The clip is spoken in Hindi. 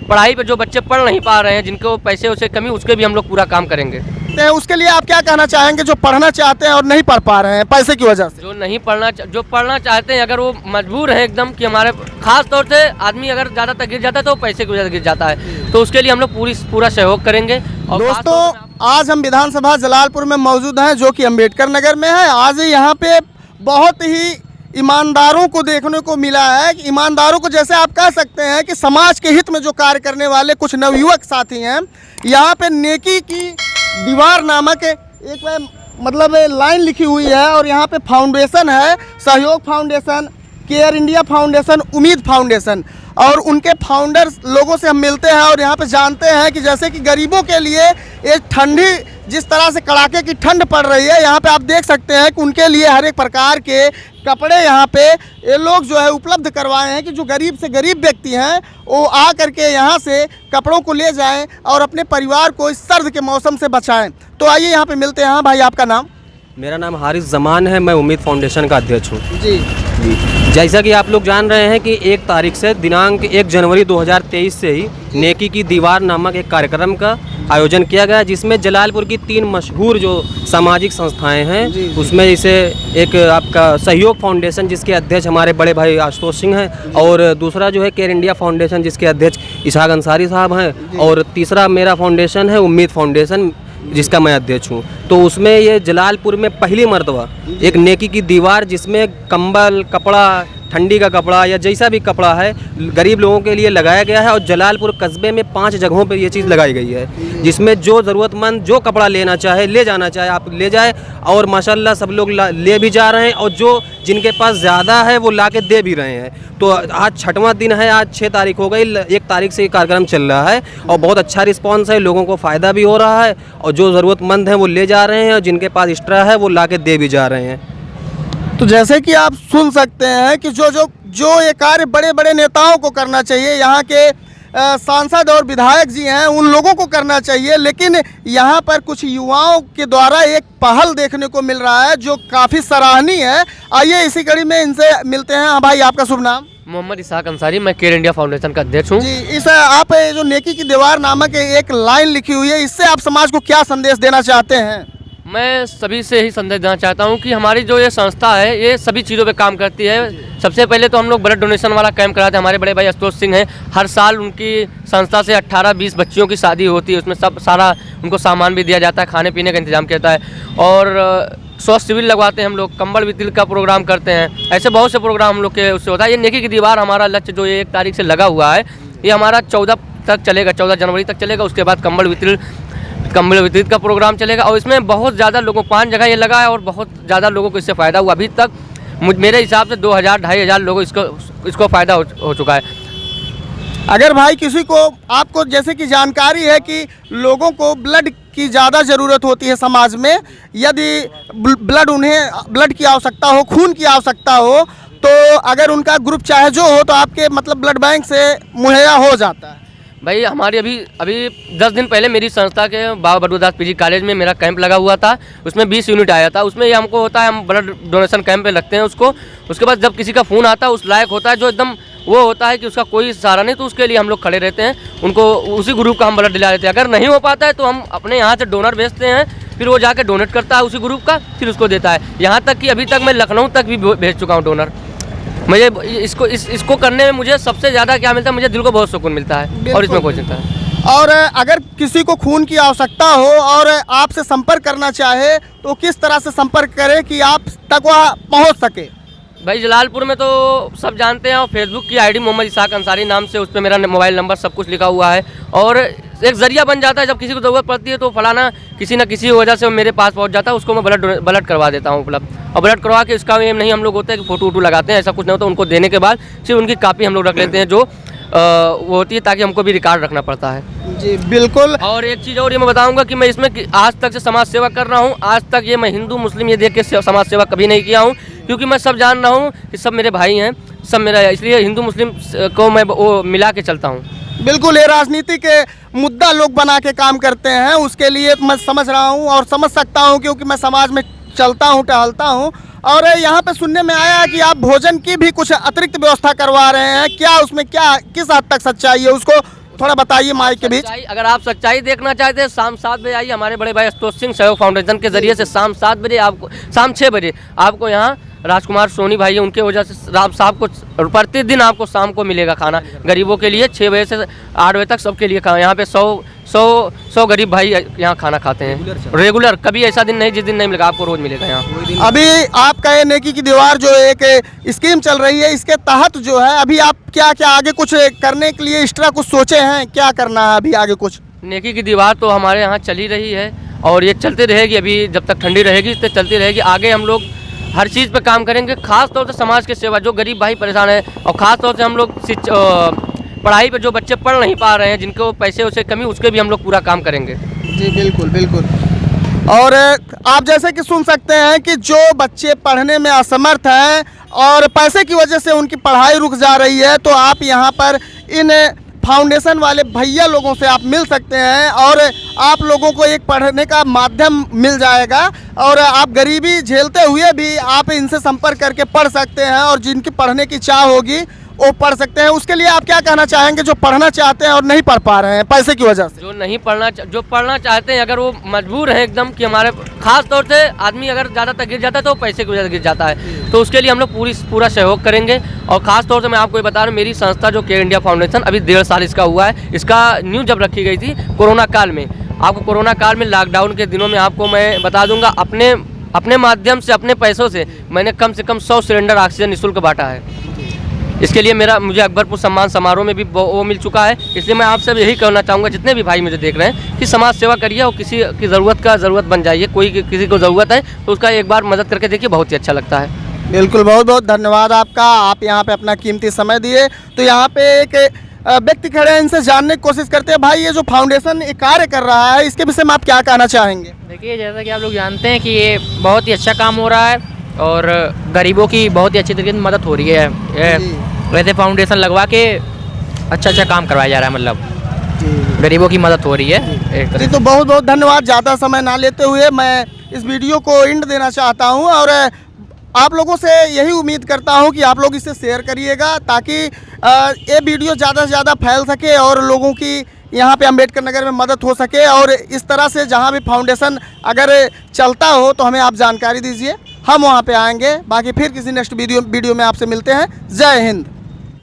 पढ़ाई पे जो बच्चे पढ़ नहीं पा रहे हैं, जिनको पैसे उसे कमी, उसके भी हम लोग पूरा काम करेंगे। उसके लिए आप क्या कहना चाहेंगे जो पढ़ना चाहते हैं और नहीं पढ़ पा रहे हैं पैसे की वजह से? जो पढ़ना चाहते हैं, अगर वो मजबूर है एकदम कि हमारे, खास तौर से आदमी अगर ज़्यादातर गिर जाता है तो पैसे की वजह से गिर जाता है, तो उसके लिए हम लोग पूरा सहयोग करेंगे। और दोस्तों, आज हम विधानसभा जलालपुर में मौजूद हैं जो कि अम्बेडकर नगर में है। आज यहाँ पे बहुत ही ईमानदारों को देखने को मिला है। ईमानदारों को जैसे आप कह सकते हैं कि समाज के हित में जो कार्य करने वाले कुछ नवयुवक साथी हैं। यहाँ पे नेकी की दीवार नामक एक मतलब लाइन लिखी हुई है और यहाँ पे फाउंडेशन है, सहयोग फाउंडेशन, केयर इंडिया फाउंडेशन, उम्मीद फाउंडेशन, और उनके फाउंडर्स लोगों से हम मिलते हैं और यहाँ पे जानते हैं कि जैसे कि गरीबों के लिए ये ठंडी, जिस तरह से कड़ाके की ठंड पड़ रही है, यहाँ पे आप देख सकते हैं कि उनके लिए हर एक प्रकार के कपड़े यहाँ पे ये लोग जो है उपलब्ध करवाए हैं कि जो गरीब से गरीब व्यक्ति हैं वो आ करके यहाँ से कपड़ों को ले जाएं और अपने परिवार को इस सर्द के मौसम से बचाएं। तो आइए यहाँ पे मिलते हैं। हाँ भाई, आपका नाम? मेरा नाम हारिस जमान है, मैं उम्मीद फाउंडेशन का अध्यक्ष हूँ। जी। जैसा कि आप लोग जान रहे हैं कि 1 तारीख से दिनांक 1 जनवरी 2023 से ही नेकी की दीवार नामक एक कार्यक्रम का आयोजन किया गया, जिसमें जलालपुर की 3 मशहूर जो सामाजिक संस्थाएं हैं, उसमें जैसे एक आपका सहयोग फाउंडेशन जिसके अध्यक्ष हमारे बड़े भाई आशुतोष सिंह हैं, और दूसरा जो है केयर इंडिया फाउंडेशन जिसके अध्यक्ष इसहाक अंसारी साहब हैं, और तीसरा मेरा फाउंडेशन है उम्मीद फाउंडेशन जिसका मैं अध्यक्ष हूँ। तो उसमें ये जलालपुर में पहली मर्तबा एक नेकी की दीवार, जिसमें कंबल, कपड़ा, ठंडी का कपड़ा या जैसा भी कपड़ा है, गरीब लोगों के लिए लगाया गया है। और जलालपुर कस्बे में 5 जगहों पर ये चीज़ लगाई गई है, जिसमें जो ज़रूरतमंद जो कपड़ा लेना चाहे, ले जाना चाहे आप ले जाए, और माशाल्लाह सब लोग ले भी जा रहे हैं, और जो जिनके पास ज़्यादा है वो ला के दे भी रहे हैं। तो आज 6वां दिन है, आज 6 तारीख हो गई, 1 तारीख से ये कार्यक्रम चल रहा है और बहुत अच्छा रिस्पॉन्स है, लोगों को फ़ायदा भी हो रहा है, और जो ज़रूरतमंद हैं वो ले जा रहे हैं, और जिनके पास एक्स्ट्रा है वो ला के दे भी जा रहे हैं। तो जैसे कि आप सुन सकते हैं कि जो ये कार्य बड़े बड़े नेताओं को करना चाहिए, यहाँ के सांसद और विधायक जी हैं उन लोगों को करना चाहिए, लेकिन यहाँ पर कुछ युवाओं के द्वारा एक पहल देखने को मिल रहा है जो काफ़ी सराहनीय है। आइए इसी कड़ी में इनसे मिलते हैं। हाँ भाई, आपका शुभ नाम? मोहम्मद इसहाक अंसारी, मैं केयर इंडिया फाउंडेशन का अध्यक्ष हूँ। जी। इस आप जो नेकी की दीवार नामक एक लाइन लिखी हुई है, इससे आप समाज को क्या संदेश देना चाहते हैं? मैं सभी से ही संदेश देना चाहता हूं कि हमारी जो ये संस्था है, ये सभी चीज़ों पे काम करती है। सबसे पहले तो हम लोग ब्लड डोनेशन वाला कैंप कराते हैं। हमारे बड़े भाई आशुतोष सिंह हैं, हर साल उनकी संस्था से 18-20 बच्चियों की शादी होती है, उसमें सब सारा उनको सामान भी दिया जाता है, खाने पीने का इंतजाम किया जाता है, और स्वास्थ्य शिविर लगवाते हैं हम लोग, कंबल वितरण का प्रोग्राम करते हैं। ऐसे बहुत से प्रोग्राम हम लोग के उससे होता है। ये नेकी की दीवार हमारा लक्ष्य जो 1 तारीख से लगा हुआ है, ये हमारा 14 तक चलेगा, 14 जनवरी तक चलेगा। उसके बाद कंबल वितरित का प्रोग्राम चलेगा, और इसमें बहुत ज़्यादा लोगों, 5 जगह ये लगा है और बहुत ज़्यादा लोगों को इससे फ़ायदा हुआ। अभी तक मेरे हिसाब से 2000-2500 लोगों इसको फ़ायदा हो चुका है। अगर भाई किसी को, आपको जैसे कि जानकारी है कि लोगों को ब्लड की ज़्यादा ज़रूरत होती है समाज में, यदि उन्हें ब्लड की आवश्यकता हो, खून की आवश्यकता हो, तो अगर उनका ग्रुप चाहे जो हो तो आपके मतलब ब्लड बैंक से मुहैया हो जाता है। भाई हमारी अभी 10 दिन पहले मेरी संस्था के बाबा बड़ुदास पीजी कॉलेज में मेरा कैंप लगा हुआ था, उसमें 20 यूनिट आया था। उसमें ये हमको होता है, हम ब्लड डोनेशन कैंप पे लगते हैं उसको। उसके बाद जब किसी का फ़ोन आता है उस लायक होता है, जो एकदम वो होता है कि उसका कोई सहारा नहीं, तो उसके लिए हम लोग खड़े रहते हैं, उनको उसी ग्रुप का हम ब्लड दिला देते हैं। अगर नहीं हो पाता है तो हम अपने यहाँ से डोनर भेजते हैं, फिर वो जाके डोनेट करता है उसी ग्रुप का, फिर उसको देता है। यहाँ तक कि अभी तक मैं लखनऊ तक भी भेज चुका हूँ डोनर। मुझे इसको करने में मुझे सबसे ज़्यादा क्या मिलता है, मुझे दिल को बहुत सुकून मिलता है, और इसमें कोई चिंता है। और अगर किसी को खून की आवश्यकता हो और आपसे संपर्क करना चाहे तो किस तरह से संपर्क करें कि आप तक वह पहुंच सके? भाई जलालपुर में तो सब जानते हैं, और फेसबुक की आईडी मोहम्मद इसहाक अंसारी नाम से, उस पर मेरा मोबाइल नंबर सब कुछ लिखा हुआ है, और एक ज़रिया बन जाता है। जब किसी को ज़रूरत पड़ती है तो फलाना किसी न किसी वजह से मेरे पास पहुंच जाता है, उसको मैं ब्लड करवा देता हूं उपलब्ध। और ब्लड करवा के इसका एम नहीं हम लोग होता है कि फ़ोटो लगाते हैं, ऐसा कुछ नहीं होता। उनको देने के बाद सिर्फ उनकी कापी हम लोग रख लेते हैं, जो वो होती है, ताकि हमको भी रिकॉर्ड रखना पड़ता है। जी बिल्कुल। और एक चीज़ और ये मैं बताऊंगा कि मैं इसमें आज तक से समाज सेवा कर रहा हूँ। आज तक ये मैं हिंदू मुस्लिम ये देख के समाज सेवा कभी नहीं किया हूँ, क्योंकि मैं सब जान रहा हूँ कि सब मेरे भाई हैं, सब मेरा, इसलिए हिंदू मुस्लिम को मैं वो मिला के चलता हूँ। बिल्कुल, ये राजनीति के मुद्दा लोग बना के काम करते हैं, उसके लिए मैं समझ रहा हूँ और समझ सकता हूँ, क्योंकि मैं समाज में चलता हूँ, टहलता हूँ। और यहाँ पे सुनने में आया है कि आप भोजन की भी कुछ अतिरिक्त व्यवस्था करवा रहे हैं, क्या उसमें क्या किस हद तक सच्चाई है, उसको थोड़ा बताइए माइक के बीच। अगर आप सच्चाई देखना चाहते हैं शाम 7 बजे आइए, हमारे बड़े भाई आशुतोष सिंह सहयोग फाउंडेशन के जरिए से शाम 7 बजे आपको, शाम 6 बजे आपको यहाँ राजकुमार सोनी भाई है, उनके वजह से राम साहब को प्रतिदिन आपको शाम को मिलेगा खाना गरीबों के लिए। 6 बजे से 8 बजे तक सबके लिए खाना। यहाँ पे 100 गरीब भाई यहाँ खाना खाते हैं रेगुलर। कभी ऐसा दिन नहीं जिस दिन नहीं मिलेगा, आपको रोज मिलेगा यहाँ। अभी आपका ये नेकी की दीवार जो एक स्कीम चल रही है, इसके तहत जो है अभी आप क्या क्या आगे कुछ करने के लिए एक्स्ट्रा कुछ सोचे हैं, क्या करना है अभी आगे कुछ? नेकी की दीवार तो हमारे यहाँ चल ही रही है और ये चलती रहेगी। अभी जब तक ठंडी रहेगी तो चलती रहेगी। आगे हम लोग हर चीज़ पे काम करेंगे, खास तौर से समाज की सेवा, जो गरीब भाई परेशान है, और ख़ास तौर से हम लोग पढ़ाई पे जो बच्चे पढ़ नहीं पा रहे हैं, जिनको पैसे उसे कमी, उसके भी हम लोग पूरा काम करेंगे। जी बिल्कुल बिल्कुल। और आप जैसे कि सुन सकते हैं कि जो बच्चे पढ़ने में असमर्थ हैं और पैसे की वजह से उनकी पढ़ाई रुक जा रही है, तो आप यहाँ पर इन फाउंडेशन वाले भैया लोगों से आप मिल सकते हैं और आप लोगों को एक पढ़ने का माध्यम मिल जाएगा और आप गरीबी झेलते हुए भी आप इनसे संपर्क करके पढ़ सकते हैं और जिनकी पढ़ने की चाह होगी वो पढ़ सकते हैं। उसके लिए आप क्या कहना चाहेंगे जो पढ़ना चाहते हैं और नहीं पढ़ पा रहे हैं पैसे की वजह से? जो पढ़ना चाहते हैं, अगर वो मजबूर हैं एकदम कि हमारे, खास तौर से आदमी अगर ज़्यादातर गिर जाता है तो पैसे की वजह से गिर जाता है, तो उसके लिए हम लोग पूरा सहयोग करेंगे। और ख़ास तौर से मैं आपको ये बता रहा हूँ, मेरी संस्था जो केयर इंडिया फाउंडेशन अभी 1.5 साल इसका हुआ है। इसका न्यू जब रखी गई थी कोरोना काल में, आपको कोरोना काल में लॉकडाउन के दिनों में आपको मैं बता दूंगा, अपने माध्यम से, अपने पैसों से मैंने कम से कम 100 सिलेंडर ऑक्सीजन निःशुल्क बांटा है। इसके लिए मुझे अकबरपुर सम्मान समारोह में भी वो मिल चुका है। इसलिए मैं आपसे यही कहना चाहूँगा, जितने भी भाई मुझे देख रहे हैं, कि समाज सेवा करिए और किसी की ज़रूरत बन जाइए। कोई किसी को ज़रूरत है तो उसका एक बार मदद करके देखिए, बहुत ही अच्छा लगता है। बिल्कुल, बहुत बहुत धन्यवाद आपका, आप यहाँ पे अपना कीमती समय दिए। तो यहाँ पे एक व्यक्ति खड़े हैं, इनसे जानने की कोशिश करते हैं। भाई, ये जो फाउंडेशन एक कार्य कर रहा है, इसके विषय में आप क्या कहना चाहेंगे? देखिए, जैसा कि आप लोग जानते हैं कि ये बहुत ही अच्छा काम हो रहा है और गरीबों की बहुत ही अच्छी तरीके से मदद हो रही है। वैसे फाउंडेशन लगवा के अच्छा काम करवाया जा रहा है, मतलब गरीबों की मदद हो रही है। जी, तो बहुत बहुत धन्यवाद। ज़्यादा समय ना लेते हुए मैं इस वीडियो को एंड देना चाहता हूँ और आप लोगों से यही उम्मीद करता हूँ कि आप लोग इसे शेयर करिएगा ताकि ये वीडियो ज़्यादा से ज़्यादा फैल सके और लोगों की यहाँ पे अंबेडकर नगर में मदद हो सके। और इस तरह से जहाँ भी फाउंडेशन अगर चलता हो तो हमें आप जानकारी दीजिए, हम वहाँ पे आएंगे। बाकी फिर किसी नेक्स्ट वीडियो में आपसे मिलते हैं। जय हिंद।